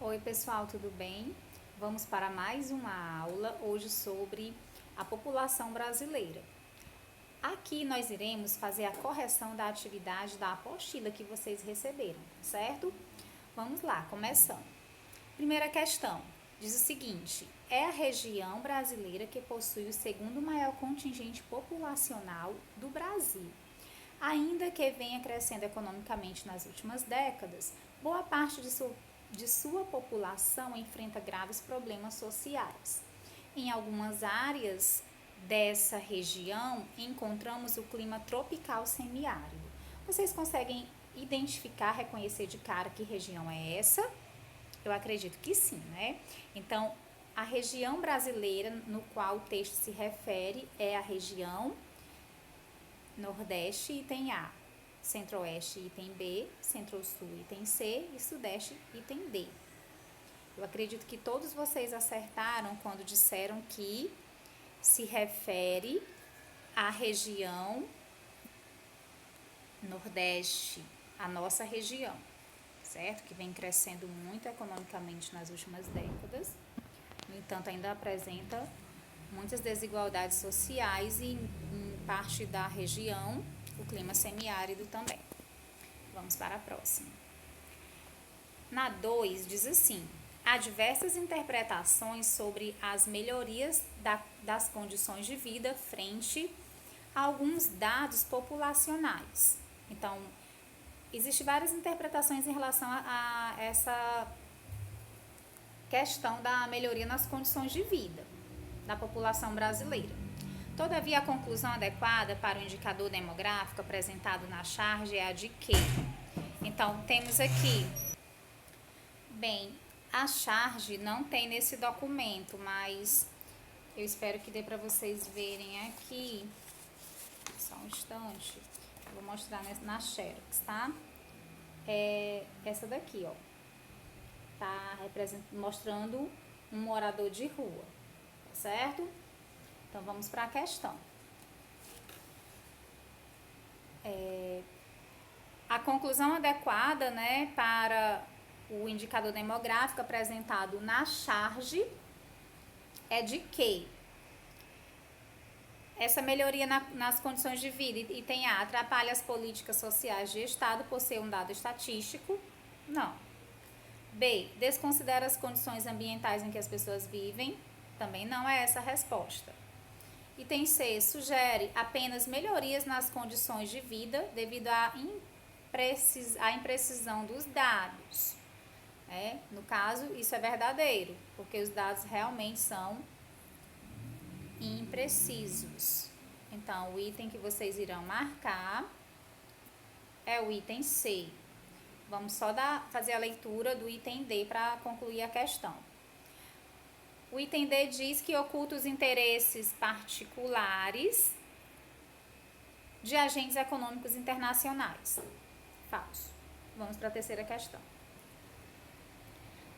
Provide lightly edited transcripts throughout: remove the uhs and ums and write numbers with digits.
Oi pessoal, tudo bem? Vamos para mais uma aula hoje sobre a população brasileira. Aqui nós iremos fazer a correção da atividade da apostila que vocês receberam, certo? Vamos lá, começando. Primeira questão, diz o seguinte: é a região brasileira que possui o segundo maior contingente populacional do Brasil. Ainda que venha crescendo economicamente nas últimas décadas, boa parte de sua população enfrenta graves problemas sociais. Em algumas áreas dessa região, encontramos o clima tropical semiárido. Vocês conseguem identificar, reconhecer de cara que região é essa? Eu acredito que sim, né? Então, a região brasileira no qual o texto se refere é a região Nordeste, item A, Centro-Oeste, item B, Centro-Sul, item C e Sudeste, item D. Eu acredito que todos vocês acertaram quando disseram que se refere à região Nordeste, a nossa região, certo? Que vem crescendo muito economicamente nas últimas décadas. No entanto, ainda apresenta muitas desigualdades sociais e em parte da região o clima semiárido também. Vamos para a próxima. Na 2 diz assim: há diversas interpretações sobre as melhorias das condições de vida frente a alguns dados populacionais. Então, existem várias interpretações em relação a essa questão da melhoria nas condições de vida da população brasileira. Todavia, a conclusão adequada para o indicador demográfico apresentado na charge é a de que? Então, temos aqui, bem, a charge não tem nesse documento, mas eu espero que dê para vocês verem aqui, só um instante, eu vou mostrar na Xerox, tá? É essa daqui, ó, tá mostrando um morador de rua, certo? Então, vamos para a questão. A conclusão adequada, né, para o indicador demográfico apresentado na charge é de que essa melhoria nas condições de vida, item A, atrapalha as políticas sociais de Estado por ser um dado estatístico? Não. B, desconsidera as condições ambientais em que as pessoas vivem? Também não é essa a resposta. Item C, sugere apenas melhorias nas condições de vida devido à imprecisão dos dados. No caso, isso é verdadeiro, porque os dados realmente são imprecisos. Então, o item que vocês irão marcar é o item C. Vamos só fazer a leitura do item D para concluir a questão. O item D diz que oculta os interesses particulares de agentes econômicos internacionais. Falso. Vamos para a terceira questão.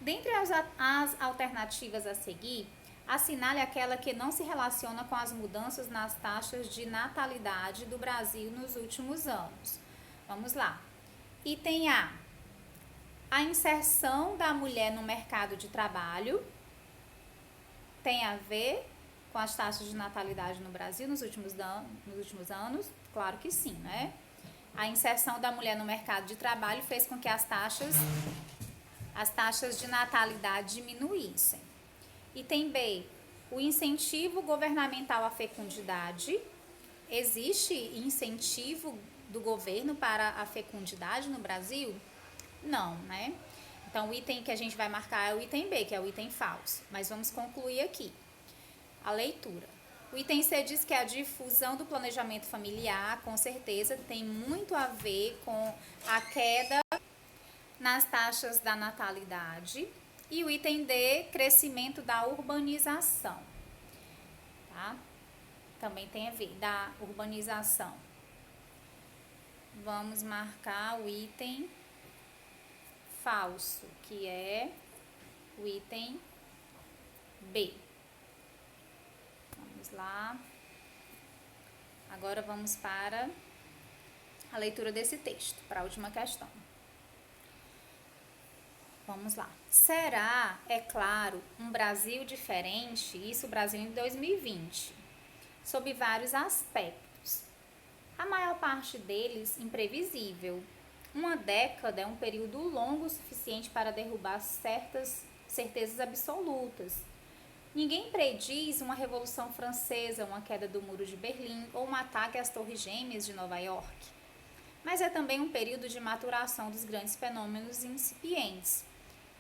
Dentre as alternativas a seguir, assinale aquela que não se relaciona com as mudanças nas taxas de natalidade do Brasil nos últimos anos. Vamos lá. Item A. A inserção da mulher no mercado de trabalho tem a ver com as taxas de natalidade no Brasil nos últimos anos? Claro que sim, né? A inserção da mulher no mercado de trabalho fez com que as taxas de natalidade diminuíssem. Item B, o incentivo governamental à fecundidade. Existe incentivo do governo para a fecundidade no Brasil? Não, né? Então, o item que a gente vai marcar é o item B, que é o item falso. Mas vamos concluir aqui a leitura. O item C diz que a difusão do planejamento familiar, com certeza, tem muito a ver com a queda nas taxas da natalidade. E o item D, crescimento da urbanização. Tá? Também tem a ver, da urbanização. Vamos marcar o item falso, que é o item B. Vamos lá. Agora vamos para a leitura desse texto, para a última questão. Vamos lá. Será, é claro, um Brasil diferente, isso o Brasil em 2020, sob vários aspectos. A maior parte deles imprevisível. Uma década é um período longo o suficiente para derrubar certas certezas absolutas. Ninguém prediz uma Revolução Francesa, uma queda do Muro de Berlim ou um ataque às Torres Gêmeas de Nova York. Mas é também um período de maturação dos grandes fenômenos incipientes.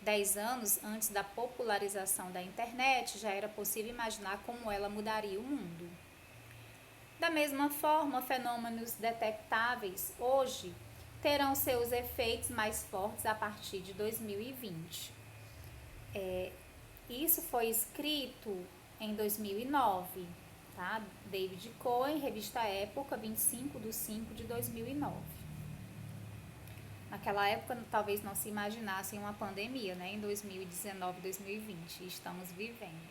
10 anos antes da popularização da internet, já era possível imaginar como ela mudaria o mundo. Da mesma forma, fenômenos detectáveis hoje terão seus efeitos mais fortes a partir de 2020. Isso foi escrito em 2009, tá? David Cohen, revista Época, 25/5/2009. Naquela época, talvez não se imaginasse uma pandemia, né? Em 2019, 2020, estamos vivendo.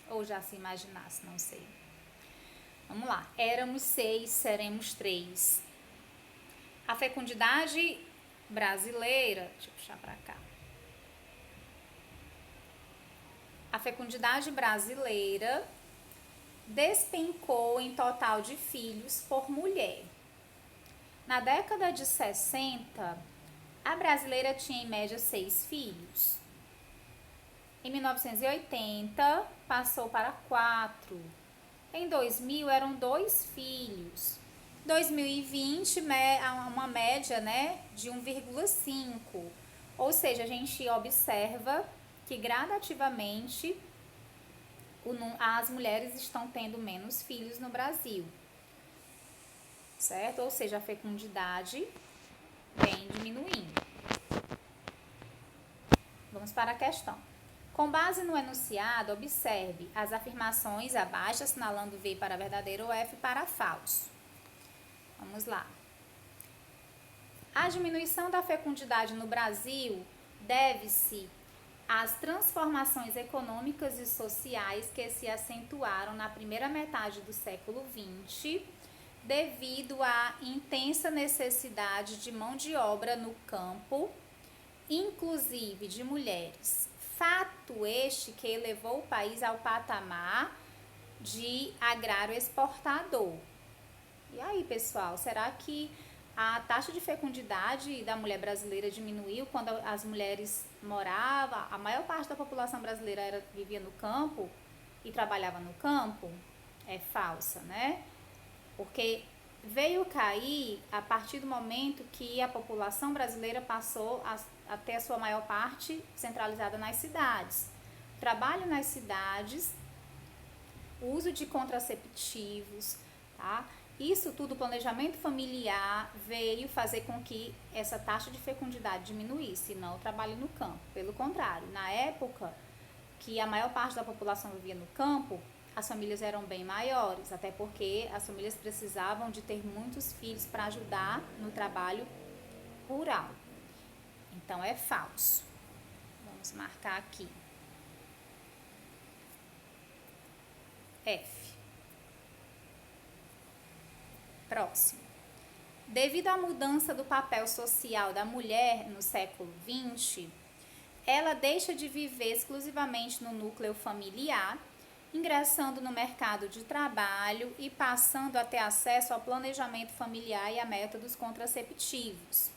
Ou já se imaginasse, não sei. Vamos lá. Éramos 6, seremos 3. A fecundidade brasileira, deixa eu puxar para cá. A fecundidade brasileira despencou em total de filhos por mulher. Na década de 60, a brasileira tinha em média 6 filhos. Em 1980, passou para 4. Em 2000, eram 2 filhos. 2020, uma média, né, de 1,5. Ou seja, a gente observa que gradativamente as mulheres estão tendo menos filhos no Brasil. Certo? Ou seja, a fecundidade vem diminuindo. Vamos para a questão. Com base no enunciado, observe as afirmações abaixo, assinalando V para verdadeiro ou F para falso. Vamos lá. A diminuição da fecundidade no Brasil deve-se às transformações econômicas e sociais que se acentuaram na primeira metade do século XX, devido à intensa necessidade de mão de obra no campo, inclusive de mulheres. Fato este que elevou o país ao patamar de agrário exportador. E aí, pessoal, será que a taxa de fecundidade da mulher brasileira diminuiu quando as mulheres moravam? A maior parte da população brasileira vivia no campo e trabalhava no campo? É falsa, né? Porque veio cair a partir do momento que a população brasileira passou a ter a sua maior parte centralizada nas cidades. Trabalho nas cidades, uso de contraceptivos, tá? Isso tudo, o planejamento familiar veio fazer com que essa taxa de fecundidade diminuísse, não o trabalho no campo. Pelo contrário, na época que a maior parte da população vivia no campo, as famílias eram bem maiores, até porque as famílias precisavam de ter muitos filhos para ajudar no trabalho rural. Então, é falso. Vamos marcar aqui. F. Próximo. Devido à mudança do papel social da mulher no século XX, ela deixa de viver exclusivamente no núcleo familiar, ingressando no mercado de trabalho e passando a ter acesso ao planejamento familiar e a métodos contraceptivos.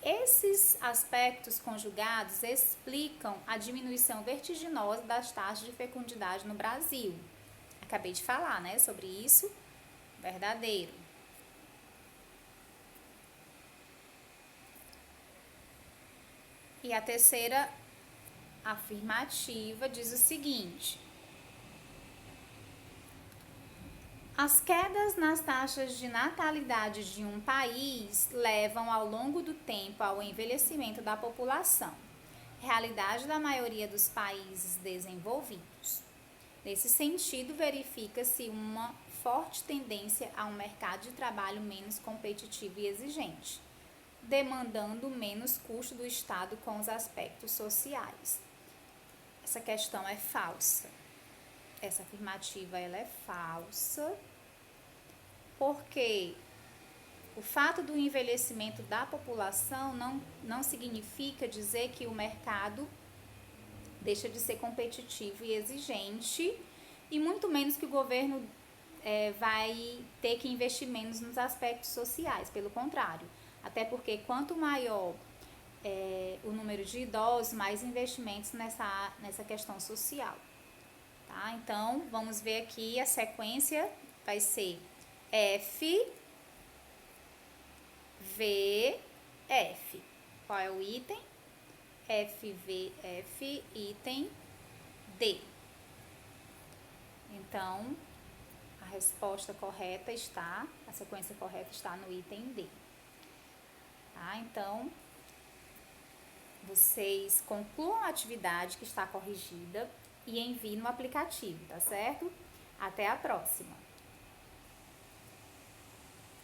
Esses aspectos conjugados explicam a diminuição vertiginosa das taxas de fecundidade no Brasil. Acabei de falar, né, sobre isso. Verdadeiro. E a terceira afirmativa diz o seguinte: as quedas nas taxas de natalidade de um país levam ao longo do tempo ao envelhecimento da população, realidade da maioria dos países desenvolvidos. Nesse sentido, verifica-se uma forte tendência a um mercado de trabalho menos competitivo e exigente, demandando menos custo do Estado com os aspectos sociais. Essa questão é falsa. Essa afirmativa ela é falsa, porque O fato do envelhecimento da população não significa dizer que o mercado deixa de ser competitivo e exigente, e muito menos que o governo vai ter que investir menos nos aspectos sociais, pelo contrário. Até porque quanto maior o número de idosos, mais investimentos nessa questão social. Tá? Então, vamos ver aqui a sequência, vai ser F, V, F. Qual é o item? F, V, F, item D. Então, a resposta correta está, a sequência correta está no item D. Tá? Então, vocês concluam a atividade que está corrigida e enviem no aplicativo, tá certo? Até a próxima!